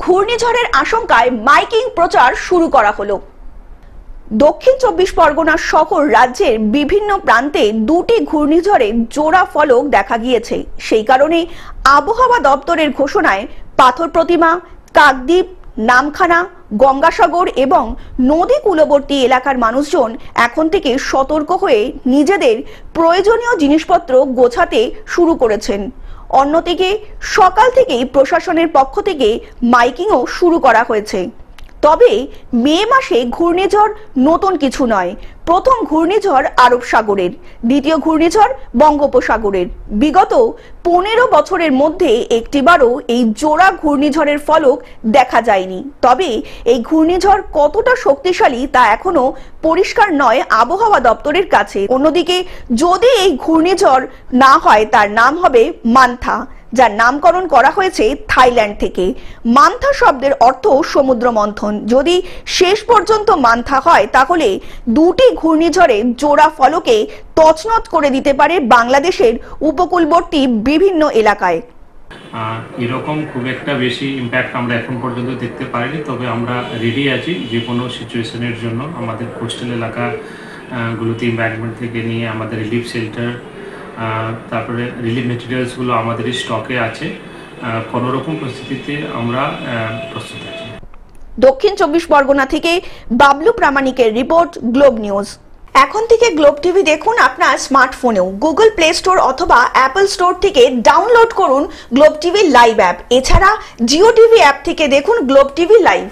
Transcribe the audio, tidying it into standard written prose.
ঘূর্ণিঝড়ের আশঙ্কায় মাইকিং প্রচার শুরু করা হলো। দক্ষিণ 24 পরগনা সহ রাজ্যের বিভিন্ন প্রান্তে দুটি ঘূর্ণিঝড়ে জোড়া ফলক দেখা গিয়েছে। সেই কারণে আবহাওয়া দপ্তরের ঘোষণায় পাথর প্রতিমা, কাকদ্বীপ, নামখানা, গঙ্গাসাগর এবং নদী কূলবর্তী এলাকার মানুষজন এখন থেকে সতর্ক হয়ে নিজেদের প্রয়োজনীয় জিনিসপত্র গোছাতে শুরু করেছেন। অন্যদিকে সকাল থেকেই প্রশাসনের পক্ষ থেকে মাইকিংও শুরু করা হয়েছে। তবে মে মাসে ঘূর্ণিঝড় নতুন কিছু নয়। প্রথম ঘূর্ণিঝড় আরব সাগরের, দ্বিতীয় ঘূর্ণিঝড় বঙ্গোপসাগরের। বিগত 15 বছরের মধ্যে একটিবারও এই জোড়া ঘূর্ণিঝড়ের ফলক দেখা যায়নি। তবে এই ঘূর্ণিঝড় কতটা শক্তিশালী তা এখনো পরিষ্কার নয় আবহাওয়া দপ্তরের কাছে। অন্যদিকে যদি এই ঘূর্ণিঝড় না হয় তার নাম হবে মান্থা, যার নামকরণ করা হয়েছে থাইল্যান্ড থেকে। মান্থা শব্দের অর্থ সমুদ্র মন্থন। যদি শেষ পর্যন্ত মান্থা হয় তাহলে দুটি ঘূর্ণিঝড়ে জোড়া ফলকে তছনছ করে দিতে পারে বাংলাদেশের উপকূলবর্তী বিভিন্ন এলাকায়। এরকম খুব একটা বেশি ইম্প্যাক্ট আমরা এখন পর্যন্ত দেখতে পারিনি, তবে আমরা রেডি আছি যে কোনো সিচুয়েশনের জন্য। আমাদের কোস্টাল এলাকা গুলোতে এনভায়রনমেন্ট থেকে নিয়ে আমাদের রিলিফ শেল্টার, তারপরে রিলিফ মেটেরিয়ালসগুলো আমাদের স্টকে আছে। কোনো রকম পরিস্থিতিতে আমরা প্রস্তুত আছি। দক্ষিণ 24 পরগনা থেকে বাবলু প্রামাণিকের রিপোর্ট, গ্লোব নিউজ। এখন থেকে গ্লোব টিভি দেখুন আপনার স্মার্টফোনেও। গুগল প্লে স্টোর অথবা অ্যাপল স্টোর থেকে ডাউনলোড করুন গ্লোব টিভি লাইভ অ্যাপ। এছাড়া জিও টিভি অ্যাপ থেকে দেখুন গ্লোব টিভি লাইভ।